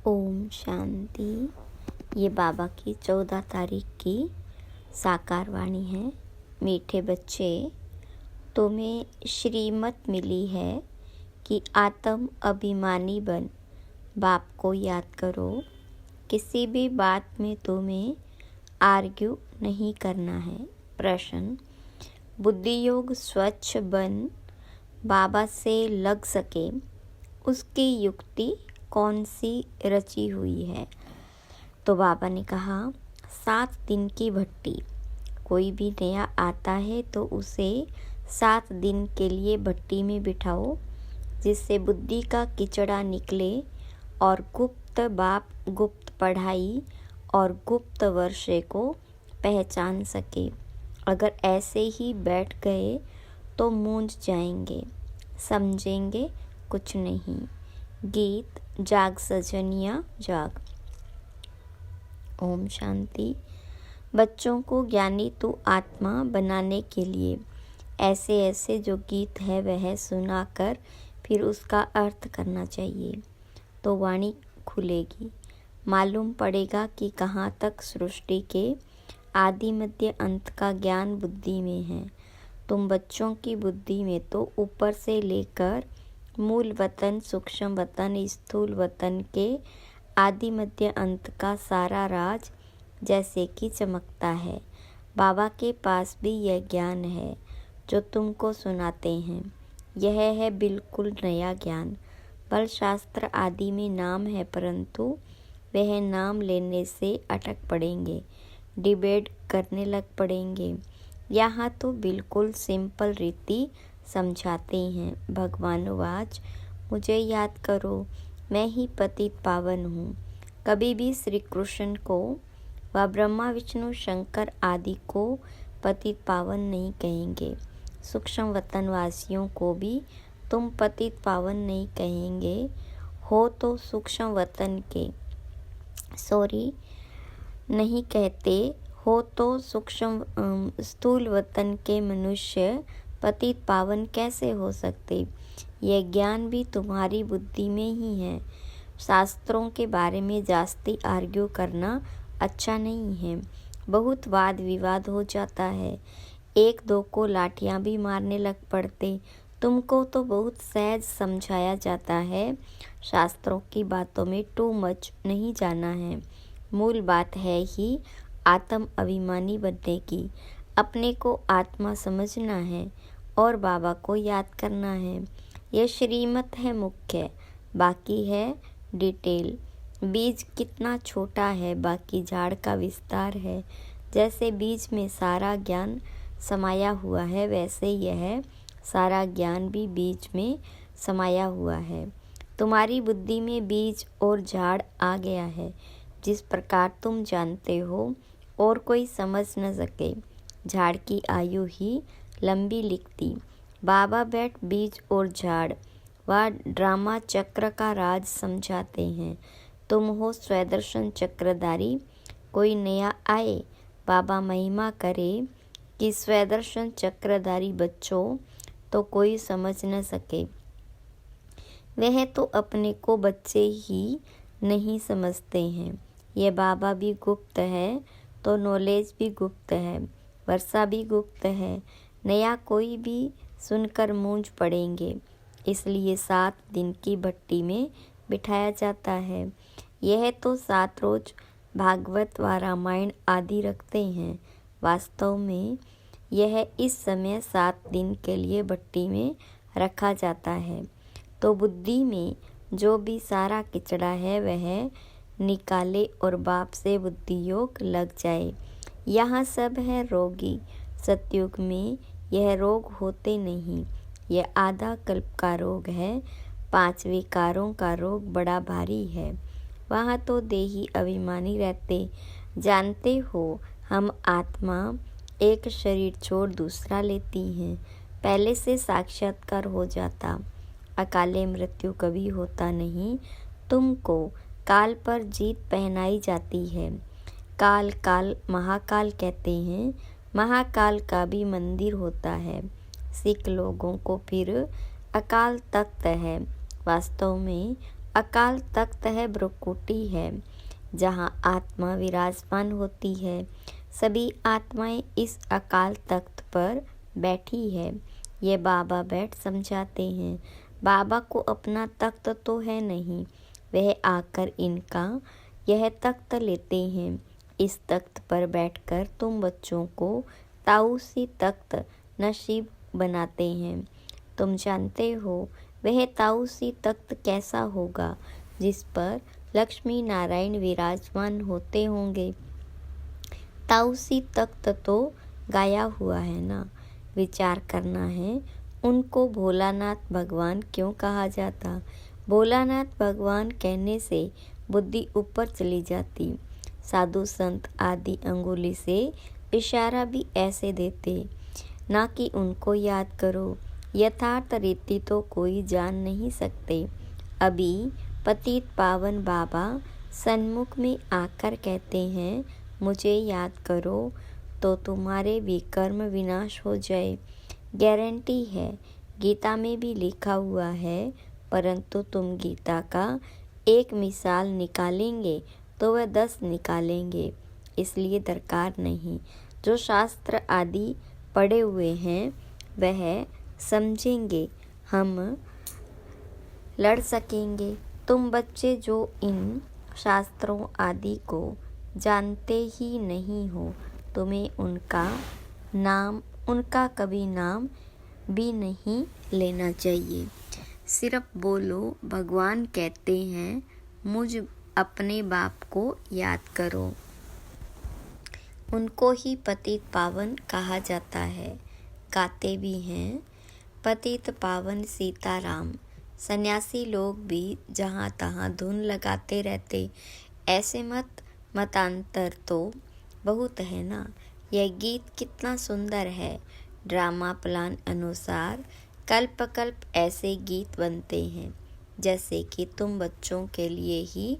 ओम शांति। ये बाबा की 14 तारीख की साकार वाणी है। मीठे बच्चे, तुम्हें श्रीमत मिली है कि आत्म अभिमानी बन बाप को याद करो। किसी भी बात में तुम्हें आर्ग्यू नहीं करना है। प्रश्न: बुद्धि योग स्वच्छ बन बाबा से लग सके उसकी युक्ति कौन सी रची हुई है? तो बाबा ने कहा, 7 दिन की भट्टी। कोई भी नया आता है तो उसे 7 दिन के लिए भट्टी में बिठाओ, जिससे बुद्धि का किचड़ा निकले और गुप्त बाप, गुप्त पढ़ाई और गुप्त वर्षे को पहचान सके। अगर ऐसे ही बैठ गए तो मूंझ जाएंगे, समझेंगे कुछ नहीं। गीत जाग सजनिया जाग। ओम शांति। बच्चों को ज्ञानी तू आत्मा बनाने के लिए ऐसे ऐसे जो गीत है वह सुनाकर फिर उसका अर्थ करना चाहिए, तो वाणी खुलेगी। मालूम पड़ेगा कि कहाँ तक सृष्टि के आदि मध्य अंत का ज्ञान बुद्धि में है। तुम बच्चों की बुद्धि में तो ऊपर से लेकर मूल वतन, सूक्ष्म वतन, स्थूल वतन के आदि मध्य अंत का सारा राज जैसे कि चमकता है। बाबा के पास भी यह ज्ञान है जो तुमको सुनाते हैं। यह है बिल्कुल नया ज्ञान। बल शास्त्र आदि में नाम है, परंतु वह नाम लेने से अटक पड़ेंगे, डिबेट करने लग पड़ेंगे। यहाँ तो बिल्कुल सिंपल रीति समझाते हैं। भगवानुवाच, मुझे याद करो, मैं ही पतित पावन हूँ। कभी भी श्री कृष्ण को व ब्रह्मा विष्णु शंकर आदि को पतित पावन नहीं कहेंगे। सूक्ष्म वतन वासियों को भी तुम पतित पावन नहीं कहेंगे हो तो सूक्ष्म वतन के नहीं कहते हो तो सूक्ष्म स्थूल वतन के मनुष्य पतित पावन कैसे हो सकते? यह ज्ञान भी तुम्हारी बुद्धि में ही है। शास्त्रों के बारे में जास्ती आर्ग्यू करना अच्छा नहीं है। बहुत वाद विवाद हो जाता है, एक दो को लाठियां भी मारने लग पड़ते। तुमको तो बहुत सहज समझाया जाता है। शास्त्रों की बातों में टू मच नहीं जाना है। मूल बात है ही आत्म अभिमानी बनने की। अपने को आत्मा समझना है और बाबा को याद करना है। यह श्रीमत है मुख्य, बाकी है डिटेल। बीज कितना छोटा है, बाकी झाड़ का विस्तार है। जैसे बीज में सारा ज्ञान समाया हुआ है, वैसे यह सारा ज्ञान भी बीज में समाया हुआ है। तुम्हारी बुद्धि में बीज और झाड़ आ गया है। जिस प्रकार तुम जानते हो और कोई समझ न सके। झाड़ की आयु ही लंबी लिखती। बाबा बैठ बीज और झाड़ व ड्रामा चक्र का राज समझाते हैं। तुम हो स्वदर्शन चक्रधारी। कोई नया आए, बाबा महिमा करे कि स्वदर्शन चक्रधारी बच्चों तो कोई समझ न सके। वह तो अपने को बच्चे ही नहीं समझते हैं। यह बाबा भी गुप्त है तो नॉलेज भी गुप्त है, वर्षा भी गुप्त है। नया कोई भी सुनकर मूंझ पड़ेंगे, इसलिए 7 दिन की भट्टी में बिठाया जाता है। यह तो 7 रोज भागवत व रामायण आदि रखते हैं। वास्तव में यह इस समय 7 दिन के लिए भट्टी में रखा जाता है, तो बुद्धि में जो भी सारा किचड़ा है वह निकाले और बाप से बुद्धि योग लग जाए। यहाँ सब है रोगी। सतयुग में यह रोग होते नहीं। यह आधा कल्प का रोग है। 5 विकारों का रोग बड़ा भारी है। वहाँ तो देही अभिमानी रहते। जानते हो, हम आत्मा एक शरीर छोड़ दूसरा लेती हैं। पहले से साक्षात्कार हो जाता। अकाले मृत्यु कभी होता नहीं। तुमको काल पर जीत पहनाई जाती है। काल काल महाकाल कहते हैं। महाकाल का भी मंदिर होता है। सिख लोगों को फिर अकाल तख्त है। वास्तव में अकाल तख्त है, ब्रह्मकुटी है, जहाँ आत्मा विराजमान होती है। सभी आत्माएं इस अकाल तख्त पर बैठी है। ये बाबा बैठ समझाते हैं। बाबा को अपना तख्त तो है नहीं, वह आकर इनका यह तख्त लेते हैं। इस तख्त पर बैठकर तुम बच्चों को ताऊसी तख्त नसीब बनाते हैं। तुम जानते हो वह ताऊसी तख्त कैसा होगा, जिस पर लक्ष्मी नारायण विराजमान होते होंगे। ताऊसी तख्त तो गाया हुआ है ना। विचार करना है, उनको भोलानाथ भगवान क्यों कहा जाता। भोलानाथ भगवान कहने से बुद्धि ऊपर चली जाती। साधु संत आदि अंगुली से इशारा भी ऐसे देते, ना कि उनको याद करो। यथार्थ रीति तो कोई जान नहीं सकते। अभी पतित पावन बाबा सन्मुख में आकर कहते हैं, मुझे याद करो तो तुम्हारे भी कर्म विनाश हो जाए। गारंटी है, गीता में भी लिखा हुआ है, परंतु तुम गीता का एक मिसाल निकालेंगे तो वह 10 निकालेंगे, इसलिए दरकार नहीं। जो शास्त्र आदि पढ़े हुए हैं वह समझेंगे, हम लड़ सकेंगे। तुम बच्चे जो इन शास्त्रों आदि को जानते ही नहीं हो, तुम्हें उनका कभी नाम भी नहीं लेना चाहिए। सिर्फ बोलो, भगवान कहते हैं मुझ अपने बाप को याद करो। उनको ही पतित पावन कहा जाता है। गाते भी हैं, पतित पावन सीताराम। सन्यासी लोग भी जहाँ तहाँ धुन लगाते रहते। ऐसे मतांतर तो बहुत है ना। यह गीत कितना सुंदर है। ड्रामा प्लान अनुसार कल्प कल्प ऐसे गीत बनते हैं जैसे कि तुम बच्चों के लिए ही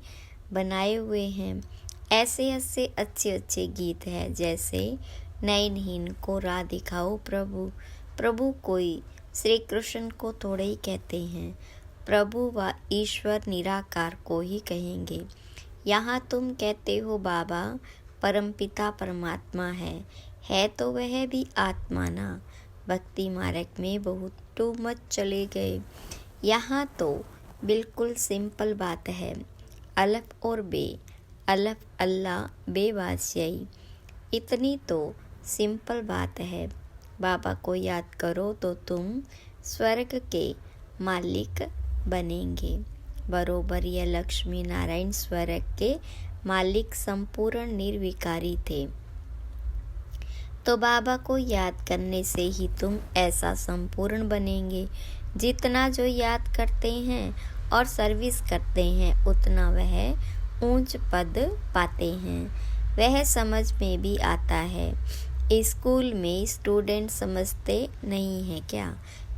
बनाए हुए हैं। ऐसे अच्छे अच्छे गीत हैं जैसे नयनहीन को राह दिखाओ प्रभु। प्रभु कोई श्री कृष्ण को थोड़े ही कहते हैं, प्रभु व ईश्वर निराकार को ही कहेंगे। यहाँ तुम कहते हो बाबा परमपिता परमात्मा है तो वह भी आत्मा ना। भक्ति मार्ग में बहुत टू मच चले गए। यहाँ तो बिल्कुल सिंपल बात है। अलफ और बे, अलफ अल्लाह बे बादशाही, इतनी तो सिंपल बात है। बाबा को याद करो तो तुम स्वर्ग के मालिक बनेंगे। बरोबर यह लक्ष्मी नारायण स्वर्ग के मालिक संपूर्ण निर्विकारी थे। तो बाबा को याद करने से ही तुम ऐसा संपूर्ण बनेंगे। जितना जो याद करते हैं और सर्विस करते हैं उतना वह ऊंच पद पाते हैं। वह समझ में भी आता है। स्कूल में स्टूडेंट समझते नहीं है क्या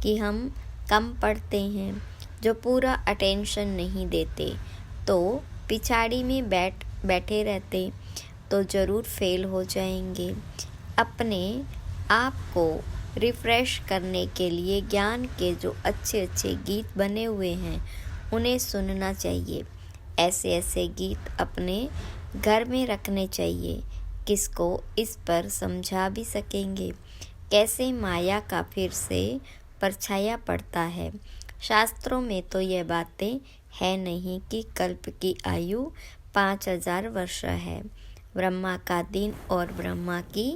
कि हम कम पढ़ते हैं। जो पूरा अटेंशन नहीं देते तो पिछाड़ी में बैठे रहते तो ज़रूर फेल हो जाएंगे। अपने आप को रिफ्रेश करने के लिए ज्ञान के जो अच्छे अच्छे गीत बने हुए हैं उन्हें सुनना चाहिए। ऐसे गीत अपने घर में रखने चाहिए। किसको इस पर समझा भी सकेंगे कैसे माया का फिर से परछाया पड़ता है। शास्त्रों में तो यह बातें है नहीं कि कल्प की आयु 5000 वर्ष है। ब्रह्मा का दिन और ब्रह्मा की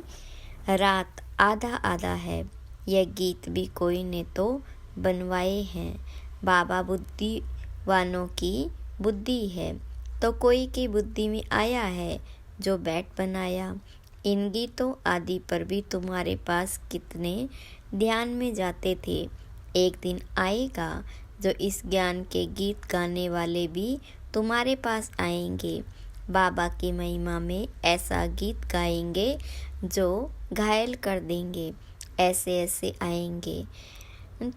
रात आधा आधा है। यह गीत भी कोई ने तो बनवाए हैं। बाबा बुद्धिवानों की बुद्धि है तो कोई की बुद्धि में आया है जो बैठ बनाया। इन गीतों आदि पर भी तुम्हारे पास कितने ध्यान में जाते थे। एक दिन आएगा जो इस ज्ञान के गीत गाने वाले भी तुम्हारे पास आएंगे। बाबा की महिमा में ऐसा गीत गाएंगे जो घायल कर देंगे। ऐसे आएंगे।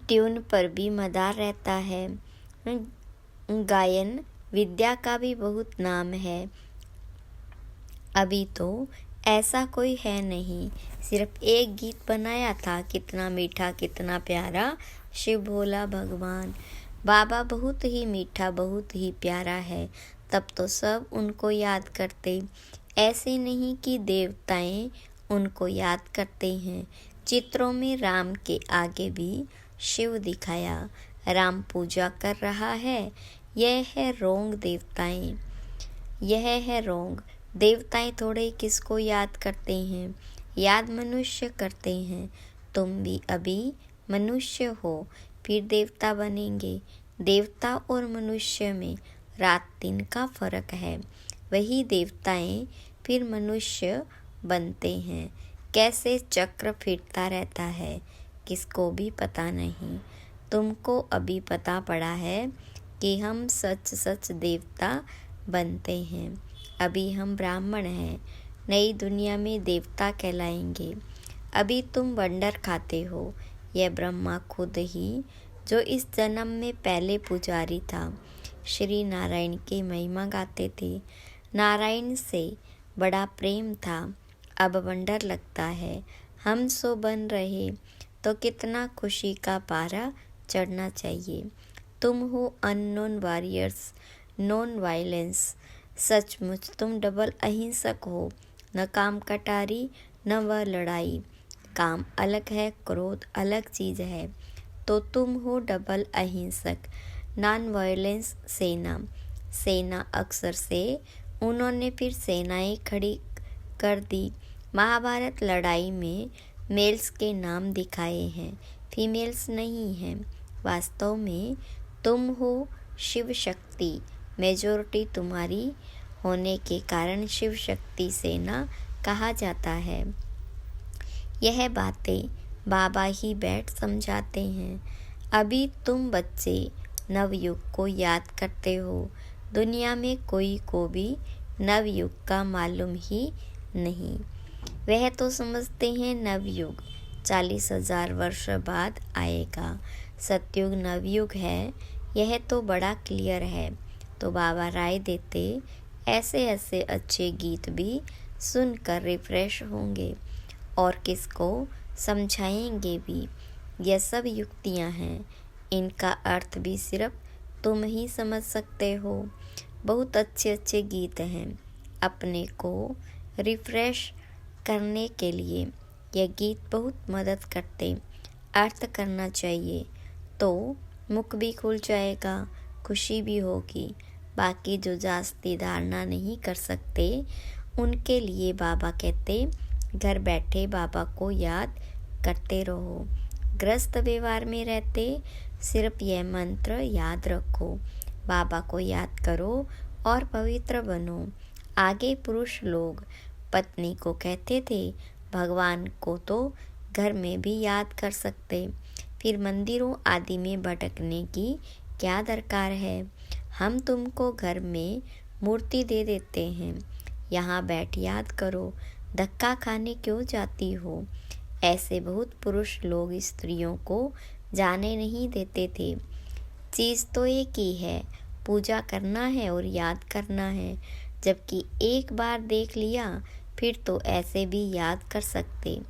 ट्यून पर भी मदार रहता है। गायन विद्या का भी बहुत नाम है। अभी तो ऐसा कोई है नहीं। सिर्फ एक गीत बनाया था, कितना मीठा कितना प्यारा शिव भोला भगवान। बाबा बहुत ही मीठा, बहुत ही प्यारा है, तब तो सब उनको याद करते। ऐसे नहीं कि देवताएं उनको याद करते हैं। चित्रों में राम के आगे भी शिव दिखाया। राम पूजा कर रहा है। यह है रोंग देवताएं। यह है रोंग। देवताएं थोड़े किसको याद करते हैं, याद मनुष्य करते हैं। तुम भी अभी मनुष्य हो, फिर देवता बनेंगे। देवता और मनुष्य में रात दिन का फर्क है। वही देवताएं फिर मनुष्य बनते हैं। कैसे चक्र फिरता रहता है, किसको भी पता नहीं। तुमको अभी पता पड़ा है कि हम सच सच देवता बनते हैं। अभी हम ब्राह्मण हैं, नई दुनिया में देवता कहलाएंगे। अभी तुम वंडर खाते हो। यह ब्रह्मा खुद ही, जो इस जन्म में पहले पुजारी था, श्री नारायण की महिमा गाते थे। नारायण से बड़ा प्रेम था। अब वंडर लगता है हम सो बन रहे, तो कितना खुशी का पारा चढ़ना चाहिए। तुम हो अननोन वॉरियर्स, नॉन वायलेंस। सचमुच तुम डबल अहिंसक हो। न काम कटारी, न वह लड़ाई। काम अलग है, क्रोध अलग चीज़ है। तो तुम हो डबल अहिंसक, नॉन वायलेंस सेना। सेना अक्सर से उन्होंने फिर सेनाएं खड़ी कर दी। महाभारत लड़ाई में मेल्स के नाम दिखाए हैं, फीमेल्स नहीं हैं। वास्तव में तुम हो शिव शक्ति। मेजॉरिटी तुम्हारी होने के कारण शिव शक्ति सेना कहा जाता है। यह बातें बाबा ही बैठ समझाते हैं। अभी तुम बच्चे नवयुग को याद करते हो। दुनिया में कोई को भी नवयुग का मालूम ही नहीं। वह तो समझते हैं नवयुग 40,000 वर्ष बाद आएगा। सतयुग नवयुग है, यह तो बड़ा क्लियर है। तो बाबा राय देते, ऐसे ऐसे अच्छे गीत भी सुनकर रिफ्रेश होंगे और किसको समझाएंगे भी। यह सब युक्तियां हैं, इनका अर्थ भी सिर्फ तुम ही समझ सकते हो। बहुत अच्छे अच्छे गीत हैं। अपने को रिफ्रेश करने के लिए यह गीत बहुत मदद करते। अर्थ करना चाहिए तो मुख भी खुल जाएगा, खुशी भी होगी। बाकी जो जास्ती धारणा नहीं कर सकते, उनके लिए बाबा कहते, घर बैठे बाबा को याद करते रहो। ग्रस्त व्यवहार में रहते सिर्फ यह मंत्र याद रखो, बाबा को याद करो और पवित्र बनो। आगे पुरुष लोग पत्नी को कहते थे, भगवान को तो घर में भी याद कर सकते, फिर मंदिरों आदि में भटकने की क्या दरकार है। हम तुमको घर में मूर्ति दे देते हैं, यहाँ बैठ याद करो, धक्का खाने क्यों जाती हो। ऐसे बहुत पुरुष लोग स्त्रियों को जाने नहीं देते थे। चीज़ तो एक ही है, पूजा करना है और याद करना है। जबकि एक बार देख लिया फिर तो ऐसे भी याद कर सकते।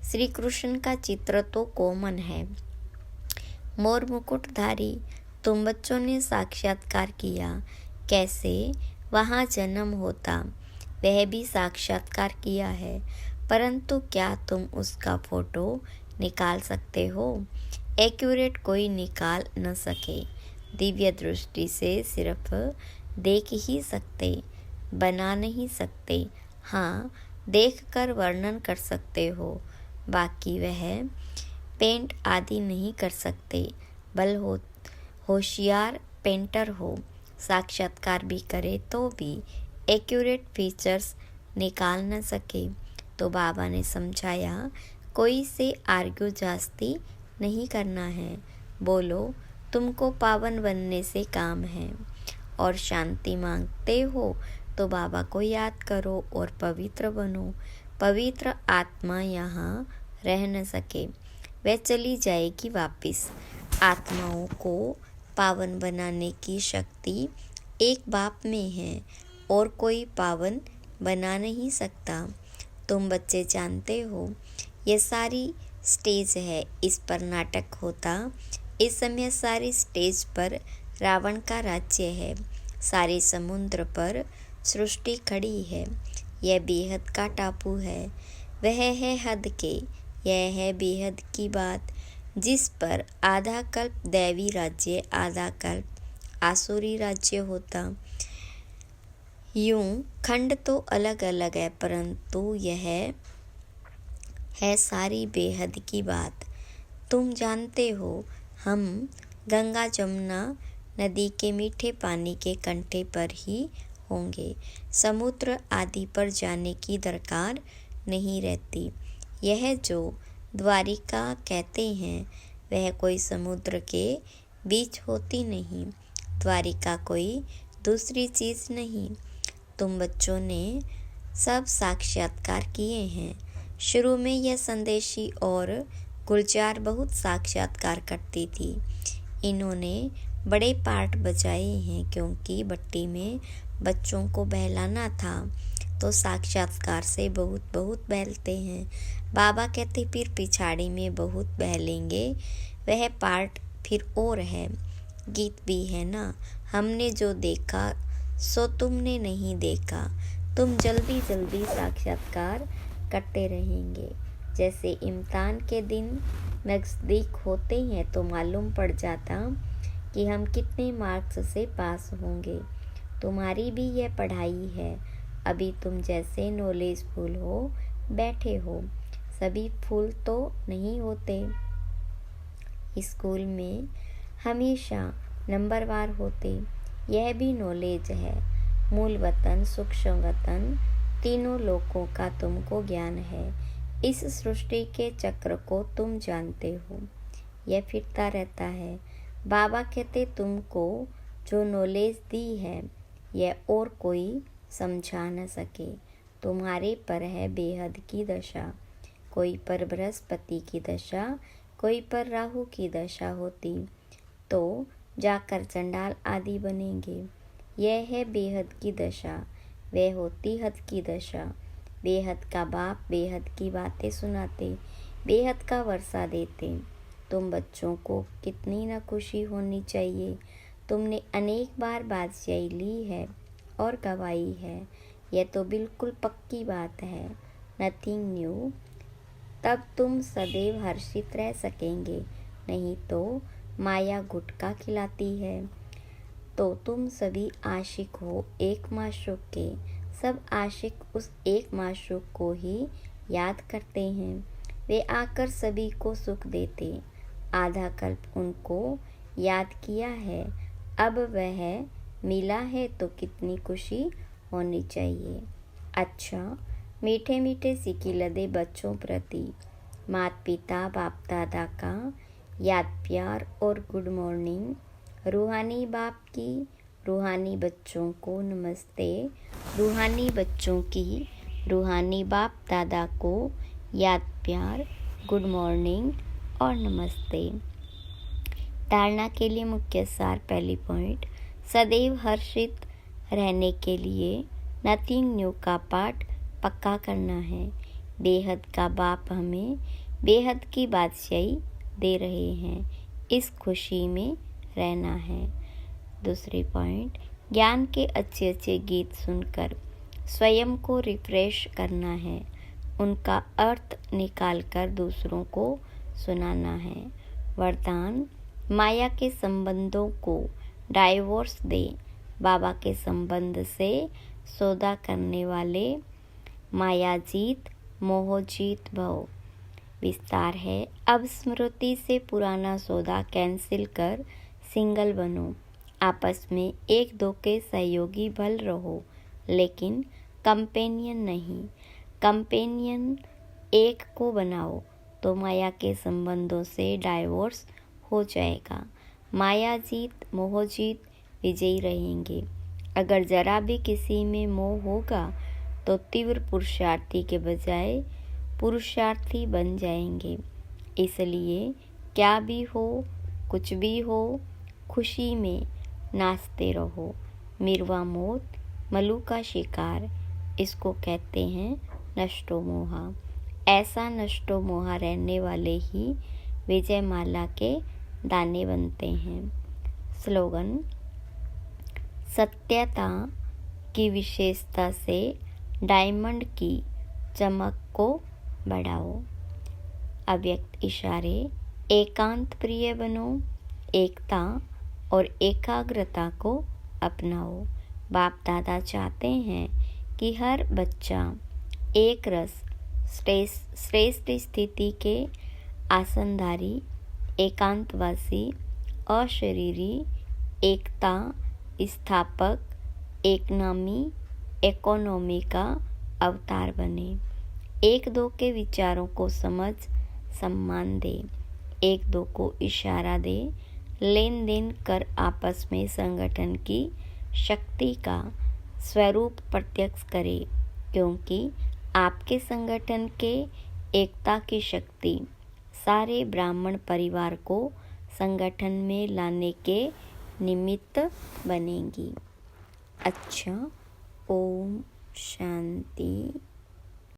श्री कृष्ण का चित्र तो कॉमन है। मोर मुकुटधारी, तुम बच्चों ने साक्षात्कार किया। कैसे वहाँ जन्म होता, वह भी साक्षात्कार किया है। परंतु क्या तुम उसका फोटो निकाल सकते हो? एक्यूरेट कोई निकाल न सके। दिव्य दृष्टि से सिर्फ देख ही सकते, बना नहीं सकते। हाँ, देखकर वर्णन कर सकते हो, बाकी वह पेंट आदि नहीं कर सकते। होशियार पेंटर हो, साक्षात्कार भी करे तो भी एक्यूरेट फीचर्स निकाल न सके। तो बाबा ने समझाया, कोई से आर्ग्यू जास्ती नहीं करना है। बोलो तुमको पावन बनने से काम है और शांति मांगते हो तो बाबा को याद करो और पवित्र बनो। पवित्र आत्मा यहाँ रह न सके, वह चली जाएगी वापिस। आत्माओं को पावन बनाने की शक्ति एक बाप में है और कोई पावन बना नहीं सकता। तुम बच्चे जानते हो, ये सारी स्टेज है, इस पर नाटक होता। इस समय सारी स्टेज पर रावण का राज्य है। सारे समुद्र पर सृष्टि खड़ी है। यह बेहद का टापू है। वह है हद के। यह है बेहद की बात, जिस पर आधा कल्प दैवी राज्य, आधा कल्प आसुरी राज्य होता। यूं खंड तो अलग अलग है, परंतु यह है सारी बेहद की बात। तुम जानते हो, हम गंगा जमुना नदी के मीठे पानी के कंठे पर ही होंगे। समुद्र आदि पर जाने की दरकार नहीं रहती। यह जो द्वारिका कहते हैं, वह कोई समुद्र के बीच होती नहीं। द्वारिका कोई दूसरी चीज़ नहीं। तुम बच्चों ने सब साक्षात्कार किए हैं। शुरू में यह संदेशी और गुलजार बहुत साक्षात्कार करती थी। इन्होंने बड़े पार्ट बजाए हैं, क्योंकि भट्टी में बच्चों को बहलाना था, तो साक्षात्कार से बहुत बहुत बहलते हैं। बाबा कहते फिर पिछाड़ी में बहुत बहलेंगे, वह पार्ट फिर और है। गीत भी है ना, हमने जो देखा सो तुमने नहीं देखा। तुम जल्दी जल्दी साक्षात्कार करते रहेंगे। जैसे इम्तिहान के दिन नज़दीक होते हैं तो मालूम पड़ जाता कि हम कितने मार्क्स से पास होंगे। तुम्हारी भी यह पढ़ाई है। अभी तुम जैसे नॉलेजफुल हो बैठे हो। सभी फूल तो नहीं होते। स्कूल में हमेशा नंबरवार होते। यह भी नॉलेज है। मूल वतन, सूक्ष्म वतन, तीनों लोकों का तुमको ज्ञान है। इस सृष्टि के चक्र को तुम जानते हो। यह फिरता रहता है। बाबा कहते तुमको जो नॉलेज दी है, यह और कोई समझा न सके। तुम्हारे पर है बेहद की दशा। कोई पर बृहस्पति की दशा, कोई पर राहु की दशा होती तो जाकर चंडाल आदि बनेंगे। यह है बेहद की दशा। वह होती हद की दशा। बेहद का बाप बेहद की बातें सुनाते, बेहद का वर्षा देते। तुम बच्चों को कितनी न खुशी होनी चाहिए। तुमने अनेक बार बादशाही ली है और गवाई है। यह तो बिल्कुल पक्की बात है। Nothing new. तब तुम सदैव हर्षित रह सकेंगे। नहीं तो माया गुटखा खिलाती है। तो तुम सभी आशिक हो एक माशूक के। सब आशिक उस एक माशूक को ही याद करते हैं। वे आकर सभी को सुख देते। आधा कल्प उनको याद किया है। अब वह मिला है तो कितनी खुशी होनी चाहिए। अच्छा, मीठे मीठे सिक्के लदे बच्चों प्रति माता पिता बाप दादा का याद प्यार और गुड मॉर्निंग। रूहानी बाप की रूहानी बच्चों को नमस्ते। रूहानी बच्चों की रूहानी बाप दादा को याद प्यार, गुड मॉर्निंग और नमस्ते। धारणा के लिए मुख्य सार। पहली पॉइंट, सदैव हर्षित रहने के लिए नथिंग न्यू का पाठ पक्का करना है। बेहद का बाप हमें बेहद की बादशाही दे रहे हैं। इस खुशी में रहना है। दूसरी पॉइंट, ज्ञान के अच्छे अच्छे गीत सुनकर स्वयं को रिफ्रेश करना है। उनका अर्थ निकालकर दूसरों को सुनाना है। वरदान, माया के संबंधों को डाइवोर्स दे। बाबा के संबंध से सौदा करने वाले मायाजीत मोहजीत भव। विस्तार है। अब स्मृति से पुराना सौदा कैंसिल कर सिंगल बनो। आपस में एक दो के सहयोगी भल रहो, लेकिन कंपेनियन नहीं। कंपेनियन एक को बनाओ तो माया के संबंधों से डाइवोर्स हो जाएगा। मायाजीत मोहजीत विजयी रहेंगे। अगर जरा भी किसी में मोह होगा तो तीव्र पुरुषार्थी के बजाय पुरुषार्थी बन जाएंगे। इसलिए क्या भी हो, कुछ भी हो, खुशी में नाचते रहो। मिरवा मौत, मलू का शिकार, इसको कहते हैं नष्टो मोहा। ऐसा नष्टो मोहा रहने वाले ही विजय माला के दाने बनते हैं। स्लोगन: सत्यता की विशेषता से डायमंड की चमक को बढ़ाओ। अव्यक्त इशारे: एकांत प्रिय बनो, एकता और एकाग्रता को अपनाओ। बाप दादा चाहते हैं कि हर बच्चा एक रस श्रेष्ठ स्थिति के आसनधारी, एकांतवासी, अशरीरी, एकता स्थापक, एकनामी, इकोनॉमी का अवतार बने। एक दो के विचारों को समझ सम्मान दे, एक दो को इशारा दे, लेन देन कर आपस में संगठन की शक्ति का स्वरूप प्रत्यक्ष करे, क्योंकि आपके संगठन के एकता की शक्ति सारे ब्राह्मण परिवार को संगठन में लाने के निमित्त बनेगी। अच्छा, ओम शांति।